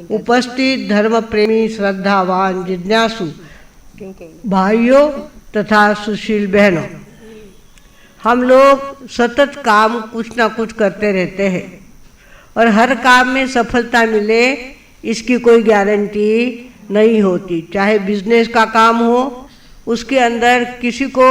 उपस्थित धर्म प्रेमी, श्रद्धावान, जिज्ञासु भाइयों तथा सुशील बहनों, हम लोग सतत काम कुछ ना कुछ करते रहते हैं और हर काम में सफलता मिले इसकी कोई गारंटी नहीं होती। चाहे बिजनेस का काम हो, उसके अंदर किसी को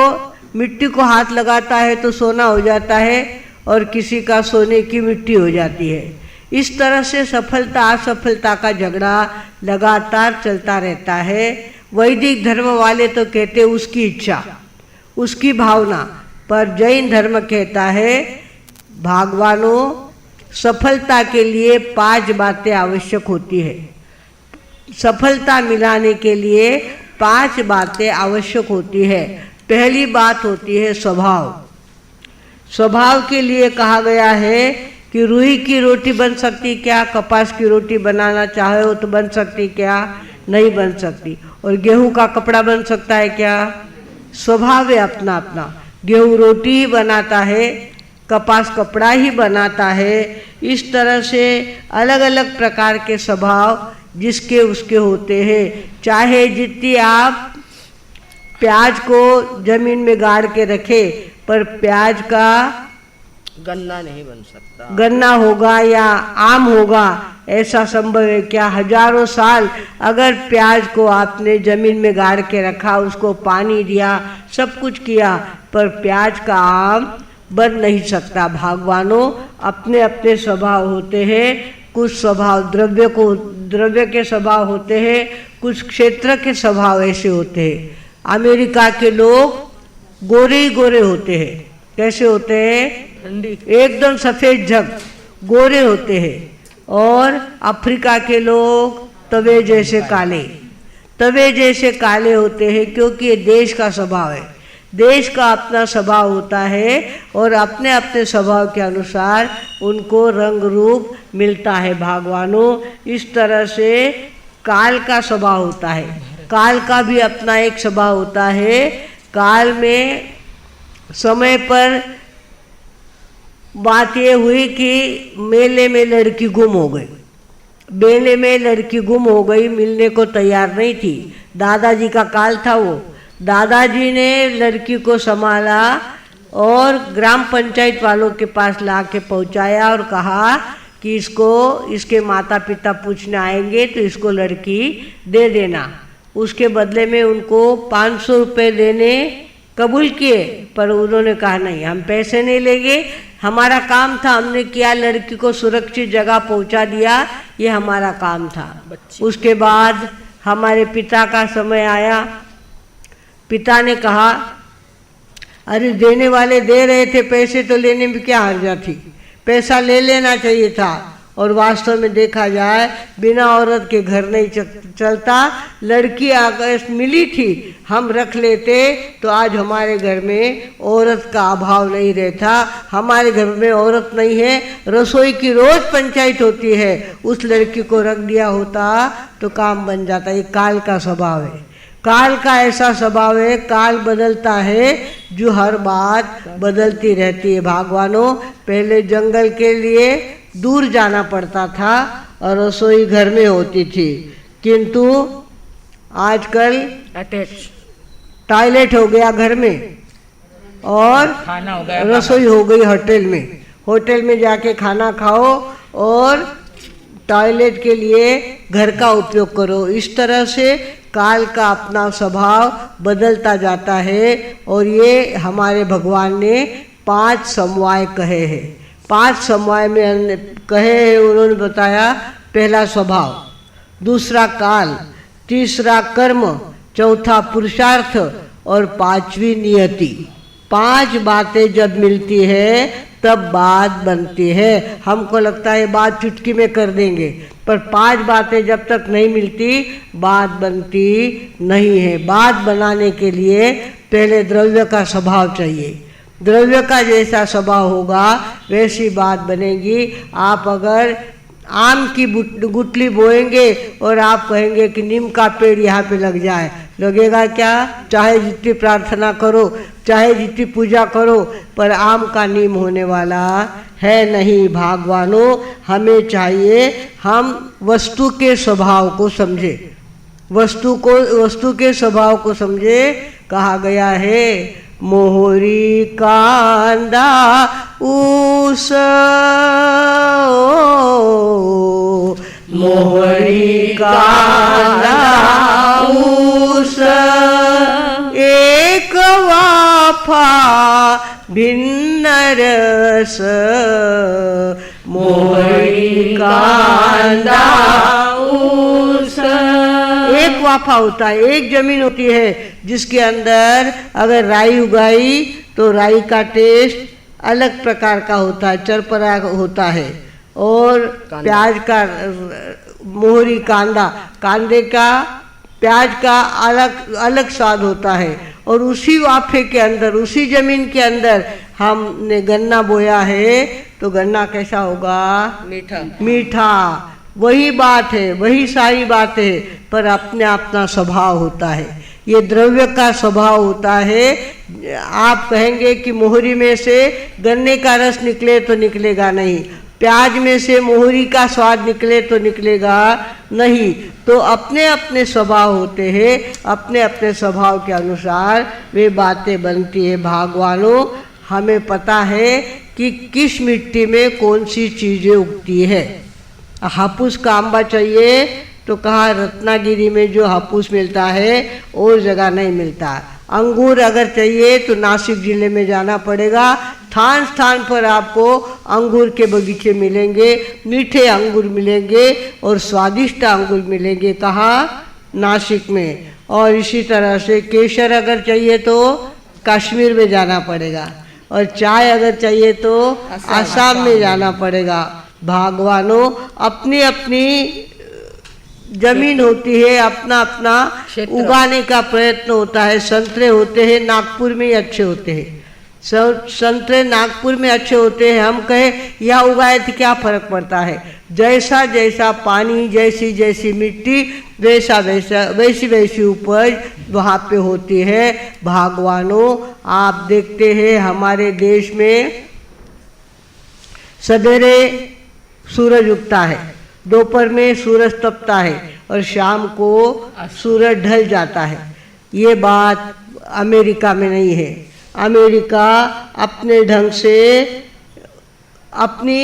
मिट्टी को हाथ लगाता है तो सोना हो जाता है और किसी का सोने की मिट्टी हो जाती है। इस तरह से सफलता असफलता का झगड़ा लगातार चलता रहता है। वैदिक धर्म वाले तो कहते हैं उसकी इच्छा, उसकी भावना, पर जैन धर्म कहता है भगवानों सफलता के लिए 5 बातें आवश्यक होती है। सफलता मिलाने के लिए 5 बातें आवश्यक होती है। पहली बात होती है स्वभाव। स्वभाव के लिए कहा गया है कि रुई की रोटी बन सकती क्या? कपास की रोटी बनाना चाहे तो बन सकती क्या? नहीं बन सकती। और गेहूं का कपड़ा बन सकता है क्या? स्वभाव है अपना अपना। गेहूं रोटी ही बनाता है, कपास कपड़ा ही बनाता है। इस तरह से अलग अलग प्रकार के स्वभाव जिसके उसके होते हैं। चाहे जितनी आप प्याज को जमीन में गाड़ के रखे, पर प्याज का गन्ना नहीं बन सकता। गन्ना होगा या आम होगा ऐसा संभव है क्या? हजारों साल अगर प्याज को आपने जमीन में गाड़ के रखा, उसको पानी दिया, सब कुछ किया, पर प्याज का आम बन नहीं सकता। भगवानों अपने अपने स्वभाव होते हैं। कुछ स्वभाव द्रव्य के स्वभाव होते हैं, कुछ क्षेत्र के स्वभाव ऐसे होते हैं। अमेरिका के लोग गोरे ही गोरे होते हैं। कैसे होते हैं? ठंडी एकदम सफेद झग गोरे होते हैं। और अफ्रीका के लोग तवे जैसे जैसे काले होते हैं, क्योंकि ये देश का स्वभाव है। देश का अपना स्वभाव होता है और अपने अपने स्वभाव के अनुसार उनको रंग रूप मिलता है। भगवानों इस तरह से काल का स्वभाव होता है। काल का भी अपना एक स्वभाव होता है। काल में समय पर बात ये हुई कि मेले में लड़की गुम हो गई। मेले में लड़की गुम हो गई, मिलने को तैयार नहीं थी। दादाजी का काल था वो। दादाजी ने लड़की को संभाला और ग्राम पंचायत वालों के पास ला के पहुँचाया और कहा कि इसको इसके माता पिता पूछने आएंगे तो इसको लड़की दे देना। उसके बदले में उनको 500 रुपये देने कबूल किए, पर उन्होंने कहा नहीं, हम पैसे नहीं लेंगे, हमारा काम था, हमने किया, लड़की को सुरक्षित जगह पहुंचा दिया, ये हमारा काम था। उसके बाद हमारे पिता का समय आया। पिता ने कहा अरे देने वाले दे रहे थे पैसे, तो लेने में क्या हर्जा थी, पैसा ले लेना चाहिए था। और वास्तव में देखा जाए बिना औरत के घर नहीं चलता। लड़की अगर मिली थी, हम रख लेते तो आज हमारे घर में औरत का अभाव नहीं रहता। हमारे घर में औरत नहीं है, रसोई की रोज पंचायत होती है, उस लड़की को रख दिया होता तो काम बन जाता। ये काल का स्वभाव है। काल का ऐसा स्वभाव है, काल बदलता है जो हर बात बदलती रहती है। भगवानों पहले जंगल के लिए दूर जाना पड़ता था और रसोई घर में होती थी, किंतु आजकल अटैच टॉयलेट हो गया घर में और खाना हो गया, रसोई हो गई होटल में। होटल में जाके खाना खाओ और टॉयलेट के लिए घर का उपयोग करो। इस तरह से काल का अपना स्वभाव बदलता जाता है। और ये हमारे भगवान ने 5 समवाय कहे हैं। 5 समवाय में कहे हैं, उन्होंने बताया पहला स्वभाव, दूसरा काल, तीसरा कर्म, चौथा पुरुषार्थ और 5वीं नियति। 5 बातें जब मिलती है तब बात बनती है। हमको लगता है बात चुटकी में कर देंगे, पर 5 बातें जब तक नहीं मिलती बात बनती नहीं है। बात बनाने के लिए पहले द्रव्य का स्वभाव चाहिए। द्रव्य का जैसा स्वभाव होगा वैसी बात बनेगी। आप अगर आम की गुठली बोएंगे और आप कहेंगे कि नीम का पेड़ यहाँ पे लग जाए, लगेगा क्या? चाहे जितनी प्रार्थना करो, चाहे जितनी पूजा करो, पर आम का नीम होने वाला है नहीं भागवानों। हमें चाहिए हम वस्तु के स्वभाव को समझे, वस्तु के स्वभाव को समझे। कहा गया है मोहरी कांदा उस, मोहरी कांदा उस, एक वाफा भिन्न रस, मोहरी कांदा उस। एक वाफा होता है, एक जमीन होती है जिसके अंदर अगर राई उगाई तो राई का टेस्ट अलग प्रकार का होता है, चरपरा होता है। और प्याज का मोहरी कांदा, कांदे का प्याज का अलग अलग स्वाद होता है। और उसी वाफे के अंदर, उसी जमीन के अंदर हमने गन्ना बोया है तो गन्ना कैसा होगा? मीठा। मीठा। वही बात है, वही सारी बात है, पर अपने अपना स्वभाव होता है। ये द्रव्य का स्वभाव होता है। आप कहेंगे कि मोहरी में से गन्ने का रस निकले तो निकलेगा नहीं, प्याज में से मोहरी का स्वाद निकले तो निकलेगा नहीं। तो अपने अपने स्वभाव होते हैं, अपने अपने स्वभाव के अनुसार वे बातें बनती है। भगवानों, हमें पता है कि किस मिट्टी में कौन सी चीज़ें उगती है। हापुस का आंबा चाहिए तो कहाँ? रत्नागिरी में जो हापुस मिलता है और जगह नहीं मिलता। अंगूर अगर चाहिए तो नासिक जिले में जाना पड़ेगा। स्थान स्थान पर आपको अंगूर के बगीचे मिलेंगे, मीठे अंगूर मिलेंगे और स्वादिष्ट अंगूर मिलेंगे। कहाँ? नासिक में। और इसी तरह से केसर अगर चाहिए तो कश्मीर में जाना पड़ेगा, और चाय अगर चाहिए तो आसाम में जाना पड़ेगा। भगवानों, अपनी अपनी जमीन होती है, अपना अपना उगाने का प्रयत्न होता है। संतरे होते हैं नागपुर में ही अच्छे होते हैं, संतरे नागपुर में अच्छे होते हैं। हम कहें यहाँ उगाए तो क्या फर्क पड़ता है? जैसा जैसा पानी, जैसी जैसी मिट्टी, वैसा वैसा वैसी वैसी उपज वहाँ पे होती है। भगवानों, आप देखते हैं हमारे देश में सवेरे सूरज उगता है, दोपहर में सूरज तपता है और शाम को सूरज ढल जाता है। ये बात अमेरिका में नहीं है। अमेरिका अपने ढंग से अपनी,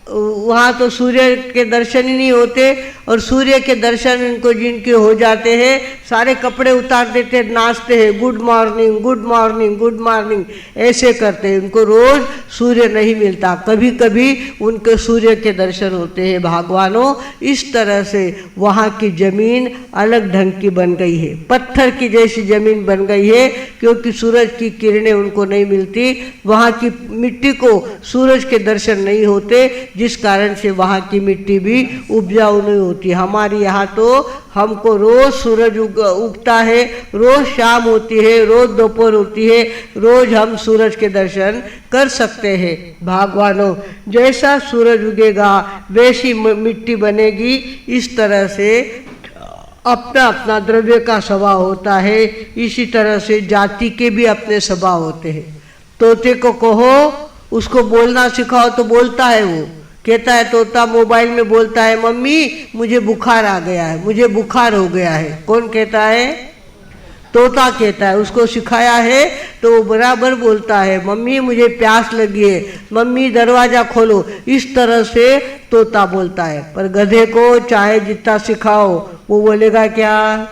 वहाँ तो सूर्य के दर्शन ही नहीं होते, और सूर्य के दर्शन इनको जिनके हो जाते हैं सारे कपड़े उतार देते हैं, नाचते हैं, good morning good morning good morning ऐसे करते हैं। उनको रोज सूर्य नहीं मिलता, कभी कभी उनके सूर्य के दर्शन होते हैं। भगवानों, इस तरह से वहाँ की जमीन अलग ढंग की बन गई है, पत्थर की जैसी जमीन बन गई है, क्योंकि सूरज की किरणें उनको नहीं मिलती। वहाँ की मिट्टी को सूरज के दर्शन नहीं होते, जिस कारण से वहाँ की मिट्टी भी उपजाऊ नहीं होती। हमारे यहाँ तो हमको रोज सूरज उगता है, रोज शाम होती है, रोज दोपहर होती है, रोज हम सूरज के दर्शन कर सकते हैं। भगवानों, जैसा सूरज उगेगा वैसी मिट्टी बनेगी। इस तरह से अपना अपना द्रव्य का स्वभाव होता है। इसी तरह से जाति के भी अपने स्वभाव होते हैं। तोते को कहो, उसको बोलना सिखाओ तो बोलता है। वो कहता है, तोता मोबाइल में बोलता है, मम्मी मुझे बुखार आ गया है, मुझे बुखार हो गया है। कौन कहता है? तोता कहता है। उसको सिखाया है तो वो बराबर बोलता है, मम्मी मुझे प्यास लगी है, मम्मी दरवाज़ा खोलो। इस तरह से तोता बोलता है। पर गधे को चाहे जितना सिखाओ वो बोलेगा क्या?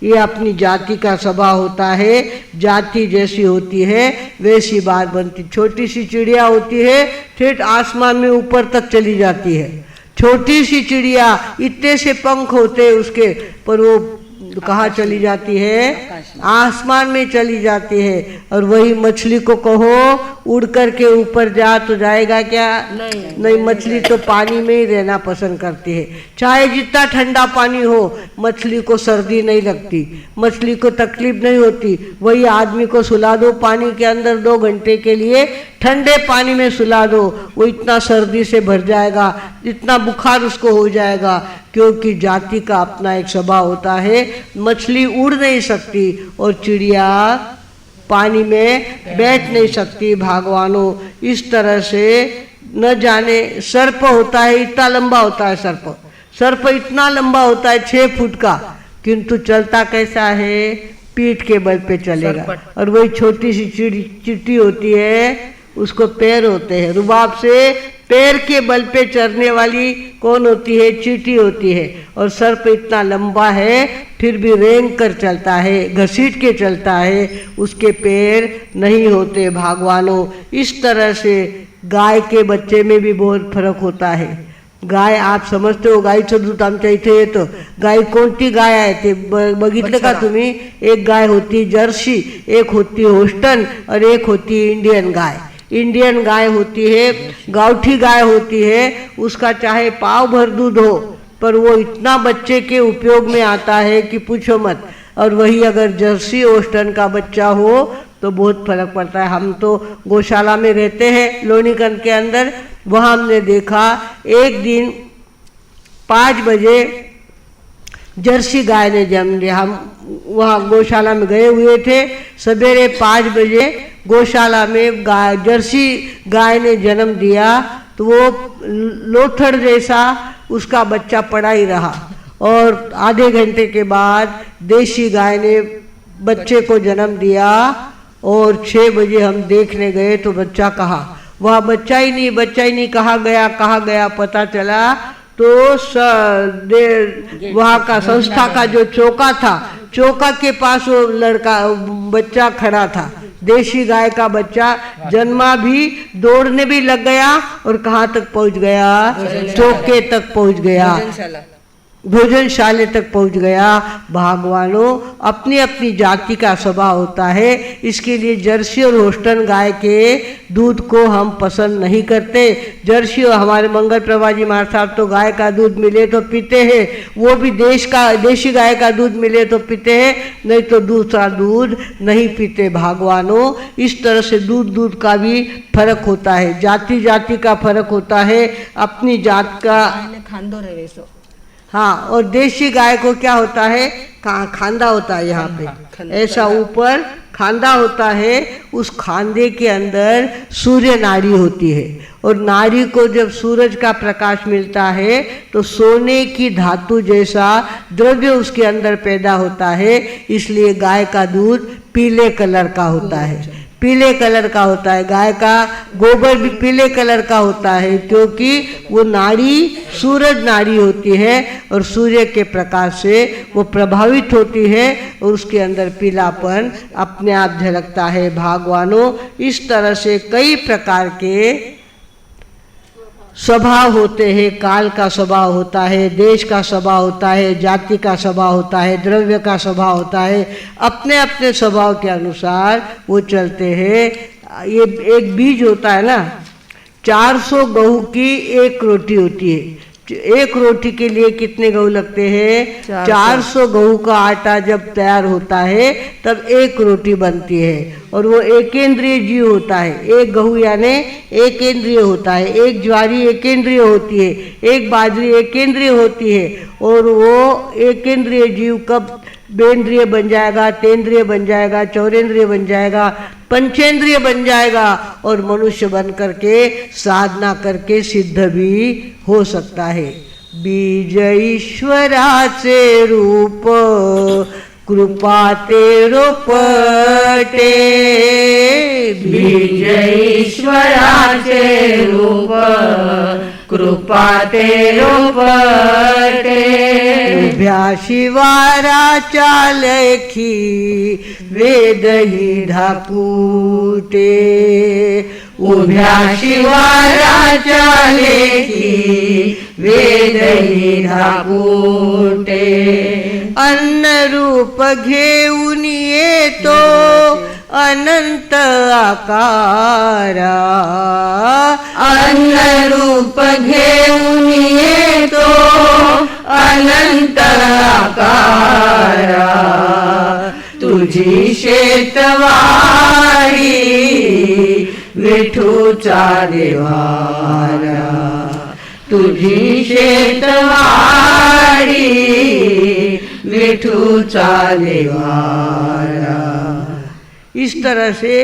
ये अपनी जाति का स्वभाव होता है। जाति जैसी होती है वैसी बात बनती। छोटी सी चिड़िया होती है, ठेठ आसमान में ऊपर तक चली जाती है। छोटी सी चिड़िया, इतने से पंख होते हैं उसके, पर वो कहाँ चली जाती है? आसमान में चली जाती है। और वही मछली को कहो उड़ कर के ऊपर जा तो जाएगा क्या? नहीं, मछली तो पानी में ही रहना पसंद करती है। चाहे जितना ठंडा पानी हो, मछली को सर्दी नहीं लगती, मछली को तकलीफ नहीं होती। वही आदमी को सुला दो पानी के अंदर 2 घंटे के लिए, ठंडे पानी में सुला दो, वो इतना सर्दी से भर जाएगा, इतना बुखार उसको हो जाएगा। क्योंकि जाति का अपना एक स्वभाव होता है। मछली उड़ नहीं सकती और चिड़िया पानी में बैठ नहीं सकती। भगवानों, इस तरह से न जाने सर्प होता है, इतना लंबा होता है सर्प, सर्प इतना लंबा होता है 6 फुट का, किंतु चलता कैसा है, पीठ के बल पे चलेगा। और वही छोटी सी चींटी होती है, उसको पैर होते हैं, रुबाब से पैर के बल पे चढ़ने वाली कौन होती है, चींटी होती है। और सर्प इतना लंबा है फिर भी रेंग कर चलता है, घसीट के चलता है, उसके पैर नहीं होते भगवानों। इस तरह से गाय के बच्चे में भी बहुत फर्क होता है। गाय आप समजते हो, गायचं दूध आमच्या इथे येतं। गाय कोणती गाय आहे ते बघितलं का तुम्ही? एक गाय होती जर्सी, एक होती होस्टन और एक होती इंडियन गाय। इंडियन गाय होती है, गावठी गाय होती है, उसका चाहे पाव भर दूध हो पर वो इतना बच्चे के उपयोग में आता है कि पूछो मत। और वही अगर जर्सी होस्टन का बच्चा हो तो बहुत फर्क पड़ता है। हम तो गौशाला में रहते हैं लोनीकंद के अंदर, वहाँ हमने देखा एक दिन 5 बजे जर्सी गाय ने जन्म दिया। हम वहाँ गौशाला में गए हुए थे, सवेरे 5 बजे गौशाला में जर्सी गाय ने जन्म दिया, तो वो लोथड़ जैसा उसका बच्चा पड़ा ही रहा। और आधे घंटे के बाद देशी गाय ने बच्चे को जन्म दिया और 6 बजे हम देखने गए तो बच्चा कहाँ, वह बच्चा ही नहीं, कहाँ गया पता चला तो वहाँ का संस्था का जो चौका था, चौका के पास वो लड़का बच्चा खड़ा था, देशी गाय का बच्चा जन्मा भी, दौड़ने भी लग गया और कहाँ तक पहुँच गया, चौके तक पहुँच गया, भोजनशाले तक पहुंच गया। भगवानों, अपनी अपनी जाति का स्वभाव होता है, इसके लिए जर्सी और होस्टन गाय के दूध को हम पसंद नहीं करते। जर्सी और हमारे मंगल प्रभा जी महाराज साहब तो गाय का दूध मिले तो पीते हैं, वो भी देशी गाय का दूध मिले तो पीते हैं, नहीं तो दूसरा दूध नहीं पीते। भगवानों, इस तरह से दूध का भी फर्क होता है, जाति जाति का फर्क होता है, अपनी जात का खांदो रहे सो। हाँ, और देशी गाय को क्या होता है, खांदा होता है यहाँ पे, ऐसा ऊपर खांदा होता है, उस खांदे के अंदर सूर्य नाड़ी होती है। और नाड़ी को जब सूरज का प्रकाश मिलता है तो सोने की धातु जैसा द्रव्य उसके अंदर पैदा होता है, इसलिए गाय का दूध पीले कलर का होता है, पीले कलर का होता है। गाय का गोबर भी पीले कलर का होता है, क्योंकि वो नाड़ी सूरज नाड़ी होती है और सूर्य के प्रकाश से वो प्रभावित होती है और उसके अंदर पीलापन अपने आप झलकता है। भगवानों, इस तरह से कई प्रकार के स्वभाव होते हैं, काल का स्वभाव होता है, देश का स्वभाव होता है, जाति का स्वभाव होता है, द्रव्य का स्वभाव होता है, अपने अपने स्वभाव के अनुसार वो चलते हैं। ये एक बीज होता है ना, 400 गेहूं की एक रोटी होती है। एक रोटी के लिए कितने गेहूं लगते हैं? 400 गेहूं का आटा जब तैयार होता है तब एक रोटी बनती है। और वो एकेंद्रीय जीव होता है, एक गेहूं यानी एकेंद्रीय होता है, एक ज्वारी एकेंद्रीय होती है, एक बाजरी एकेंद्रीय होती है। और वो एकेंद्रीय जीव कब बेंद्रिय बन जाएगा, तेंद्रिय बन जाएगा, चौरेंद्रिय बन जाएगा, पंचेंद्रिय बन जाएगा और मनुष्य बन करके साधना करके सिद्ध भी हो सकता है। बीज ईश्वराचे रूप कृपा तेरो पटे, बीज ईश्वराचे रूप कृपा तेरो पटे, उभ्या शिवाराच्या लेखी वेदही ढाकुटे, उभ्या शिवाराच्या लेखी वेदही ढाकुटे, अन्न रूप घेऊन येतो अनंत आकारा, अन्न रूप घेऊन येतो अनंत आकारा, तुझी शेतवारी विठूचा देवारा, तुझी शेतवारी विठूचा देवारा। इस तरह से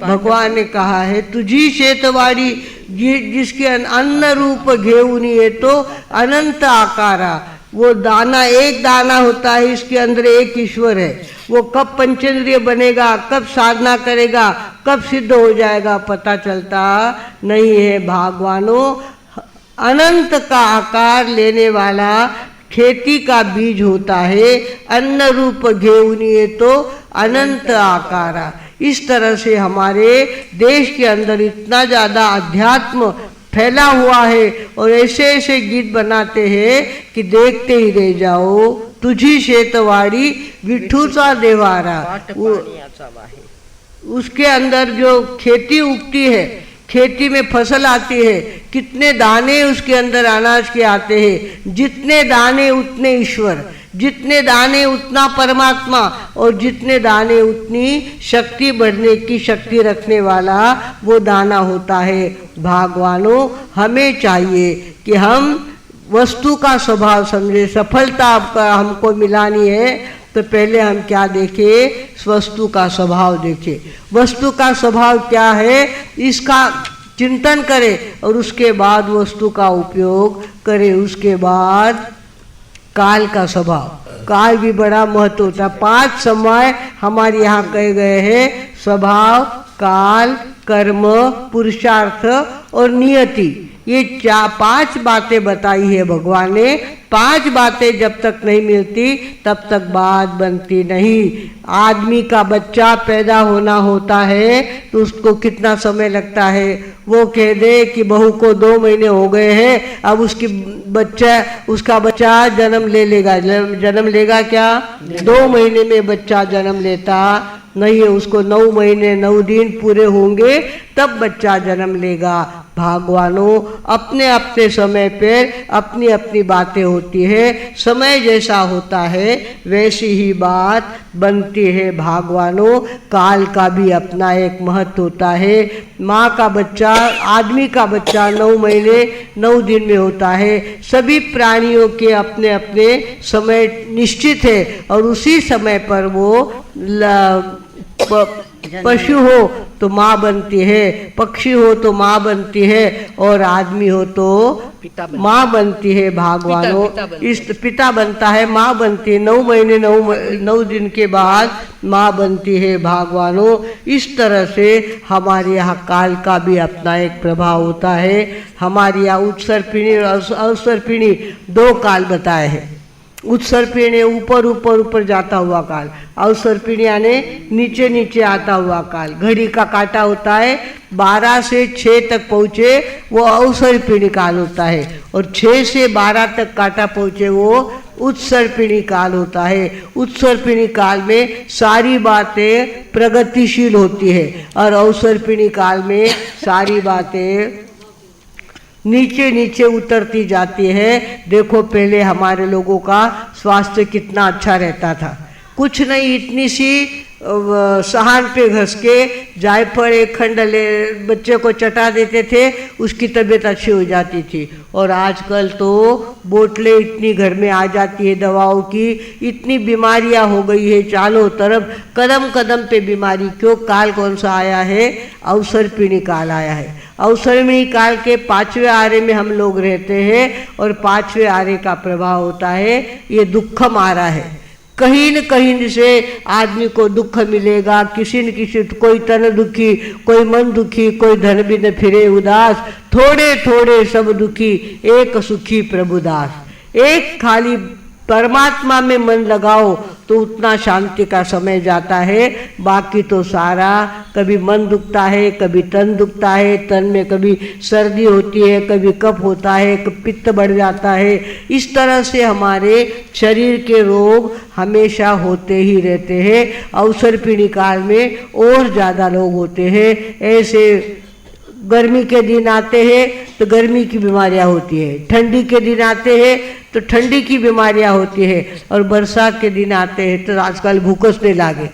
भगवान ने कहा है तुझी शेतवाड़ी जिसके अन्न रूप घेऊनी है तो अनंत आकारा। वो दाना एक दाना होता है, इसके अंदर एक ईश्वर है। वो कब पंचेंद्रिय बनेगा, कब साधना करेगा, कब सिद्ध हो जाएगा पता चलता नहीं है। भगवानों अनंत का आकार लेने वाला खेती का बीज होता है, अन्न रूप घेऊनी है तो अनंत आकारा। इस तरह से हमारे देश के अंदर इतना ज़्यादा अध्यात्म फैला हुआ है और ऐसे ऐसे गीत बनाते हैं कि देखते ही रह जाओ। तुझी शेतवाड़ी विठूचा देवारा, उसके अंदर जो खेती उगती है, खेती में फसल आती है, कितने दाने उसके अंदर अनाज के आते हैं, जितने दाने उतने ईश्वर, जितने दाने उतना परमात्मा, और जितने दाने उतनी शक्ति बढ़ने की शक्ति रखने वाला वो दाना होता है। भगवानों हमें चाहिए कि हम वस्तु का स्वभाव समझे। सफलता आपका हमको मिलानी है तो पहले हम क्या देखें, वस्तु का स्वभाव देखें। वस्तु का स्वभाव क्या है इसका चिंतन करें और उसके बाद वस्तु का उपयोग करें। उसके बाद काल का स्वभाव, काल भी बड़ा महत्व होता है। 5 समय हमारे यहाँ कहे गए हैं, स्वभाव, काल, कर्म, पुरुषार्थ और नियति। ये 5 बातें बताई है भगवान ने। 5 बातें जब तक नहीं मिलती तब तक बात बनती नहीं। आदमी का बच्चा पैदा होना होता है तो उसको कितना समय लगता है। वो कह दे कि बहू को 2 महीने हो गए हैं, अब उसका बच्चा जन्म ले लेगा। जन्म लेगा क्या? 2 महीने में बच्चा जन्म लेता नहीं है। उसको 9 महीने 9 दिन पूरे होंगे तब बच्चा जन्म लेगा। भगवानों अपने अपने समय पर अपनी अपनी बातें होती है। समय जैसा होता है वैसी ही बात बनती है। भगवानों काल का भी अपना एक महत्व होता है। माँ का बच्चा, आदमी का बच्चा 9 महीने 9 दिन में होता है। सभी प्राणियों के अपने अपने समय निश्चित है और उसी समय पर वो पशु हो तो माँ बनती है, पक्षी हो तो माँ बनती है और आदमी हो तो माँ बनती है। भगवानों इस पिता बनता है, माँ बनती है। 9 महीने 9 दिन के बाद माँ बनती है। भगवानों इस तरह से हमारे यहाँ काल का भी अपना एक प्रभाव होता है। हमारे यहाँ उत्सर्पिणी और अवसर्पिणी 2 काल बताए हैं। उत्सर्पिणी ऊपर ऊपर ऊपर जाता हुआ काल, अवसर्पिणी यानी नीचे नीचे आता हुआ काल। घड़ी का काटा होता है, 12 से 6 तक पहुँचे वो अवसर्पिणी काल होता है और 6 से 12 तक काटा पहुँचे वो उत्सर्पिणी काल होता है। उत्सर्पिणी काल में सारी बातें प्रगतिशील होती है और अवसर्पिणी काल में सारी बातें नीचे नीचे उतरती जाती है। देखो पहले हमारे लोगों का स्वास्थ्य कितना अच्छा रहता था। कुछ नहीं, इतनी सी सहान पे घस के जायफल 1 खंड ले बच्चे को चटा देते थे, उसकी तबीयत अच्छी हो जाती थी। और आजकल तो बोतलें इतनी घर में आ जाती है दवाओं की, इतनी बीमारियां हो गई है चारों तरफ, कदम कदम पे बीमारी। क्यों? काल कौन सा आया है? अवसर्पिणी काल आया है। अवसर्पिणी काल के 5वें आरे में हम लोग रहते हैं और 5वें आरे का प्रभाव होता है ये दुखम आरा है। कहीं न कहीं से आदमी को दुख मिलेगा, किसी न किसी, कोई तन दुखी, कोई मन दुखी, कोई धन बिन फिरे उदास, थोड़े थोड़े सब दुखी, एक सुखी प्रभुदास। एक खाली परमात्मा में मन लगाओ तो उतना शांति का समय जाता है। बाकी तो सारा कभी मन दुखता है, कभी तन दुखता है, तन में कभी सर्दी होती है, कभी कफ होता है, कभी पित्त बढ़ जाता है। इस तरह से हमारे शरीर के रोग हमेशा होते ही रहते हैं। अवसर्पिणी काल में और ज़्यादा लोग होते हैं। ऐसे गर्मी के दिन आते हैं तो गर्मी की बीमारियां होती है, ठंडी के दिन आते हैं तो ठंडी की बीमारियां होती है और बरसात के दिन आते हैं तो आजकल भूखसने लागे।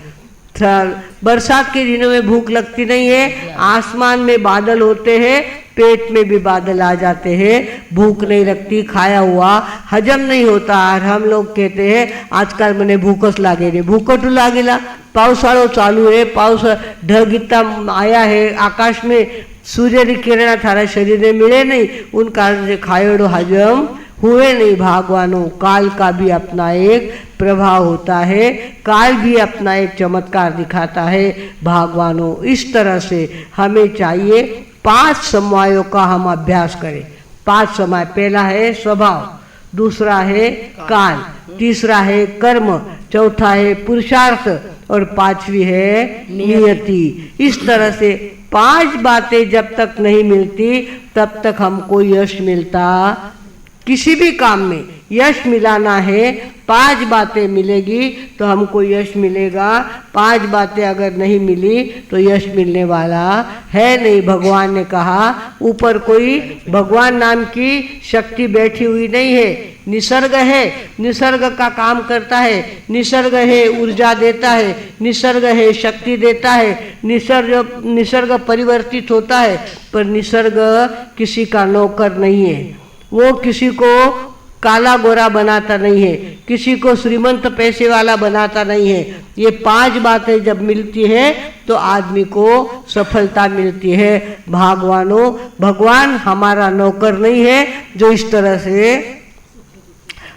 बरसात के दिनों में भूख लगती नहीं है, आसमान में बादल होते हैं पेट में भी बादल आ जाते हैं, भूख नहीं लगती, खाया हुआ हजम नहीं होता। और हम लोग कहते हैं आजकल मैंने भूखच लागेली, भूखटू लागेला, पावसाळो चालू है, पाऊस ढग इतना आया है आकाश में, सूर्य की किरण थारा शरीर में मिले नहीं, उन कारण से खायोड़ो हजम हुए नहीं। भागवानों, काल का भी अपना एक प्रभाव होता है, काल भी अपना एक चमत्कार दिखाता है। भागवानों, इस तरह से हमें चाहिए 5 समवायों का हम अभ्यास करें। 5 समय, पहला है स्वभाव, दूसरा है काल, तीसरा है कर्म, चौथा है पुरुषार्थ और 5वीं है नियति। इस तरह से 5 बातें जब तक नहीं मिलती तब तक हमको यश मिलता। किसी भी काम में यश मिलाना है, 5 बातें मिलेगी तो हमको यश मिलेगा। 5 बातें अगर नहीं मिली तो यश मिलने वाला है नहीं। भगवान ने कहा ऊपर कोई भगवान नाम की शक्ति बैठी हुई नहीं है, निसर्ग है, निसर्ग का काम करता है, निसर्ग है ऊर्जा देता है, निसर्ग है शक्ति देता है, निसर्ग परिवर्तित होता है, पर निसर्ग किसी का नौकर नहीं है। वो किसी को काला गोरा बनाता नहीं है, किसी को श्रीमंत पैसे वाला बनाता नहीं है। ये 5 बातें जब मिलती है तो आदमी को सफलता मिलती है। भागवानों, भगवान हमारा नौकर नहीं है जो इस तरह से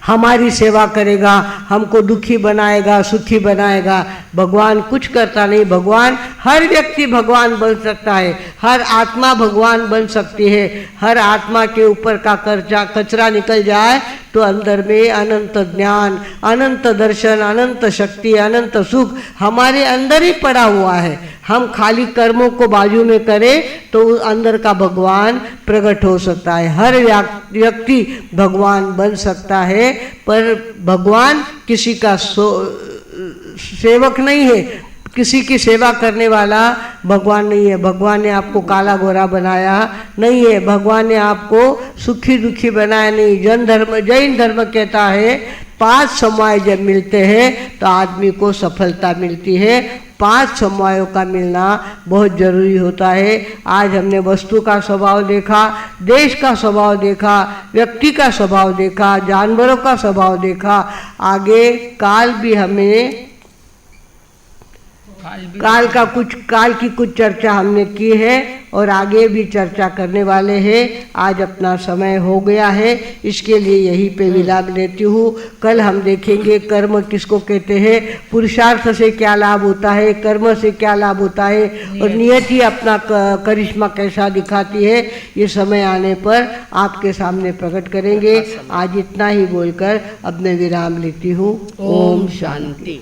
हमारी सेवा करेगा, हमको दुखी बनाएगा, सुखी बनाएगा। भगवान कुछ करता नहीं। भगवान, हर व्यक्ति भगवान बन सकता है, हर आत्मा भगवान बन सकती है। हर आत्मा के ऊपर का कचरा निकल जाए तो अंदर में अनंत ज्ञान, अनंत दर्शन, अनंत शक्ति, अनंत सुख हमारे अंदर ही पड़ा हुआ है। हम खाली कर्मों को बाजू में करें तो अंदर का भगवान प्रकट हो सकता है। हर व्यक्ति भगवान बन सकता है, पर भगवान किसी का सेवक नहीं है, किसी की सेवा करने वाला भगवान नहीं है। भगवान ने आपको काला गोरा बनाया नहीं है, भगवान ने आपको सुखी दुखी बनाया नहीं। जैन धर्म कहता है 5 समवाय जब मिलते हैं तो आदमी को सफलता मिलती है। 5 समवायों का मिलना बहुत जरूरी होता है। आज हमने वस्तु का स्वभाव देखा, देश का स्वभाव देखा, व्यक्ति का स्वभाव देखा, जानवरों का स्वभाव देखा। आगे काल भी हमें काल की कुछ चर्चा हमने की है और आगे भी चर्चा करने वाले हैं। आज अपना समय हो गया है, इसके लिए यहीं पे विराम लेती हूँ। कल हम देखेंगे कर्म किसको कहते हैं, पुरुषार्थ से क्या लाभ होता है, कर्म से क्या लाभ होता है और नियति अपना करिश्मा कैसा दिखाती है। ये समय आने पर आपके सामने प्रकट करेंगे। आज इतना ही बोलकर अब मैं विराम लेती हूँ। ओम शांति।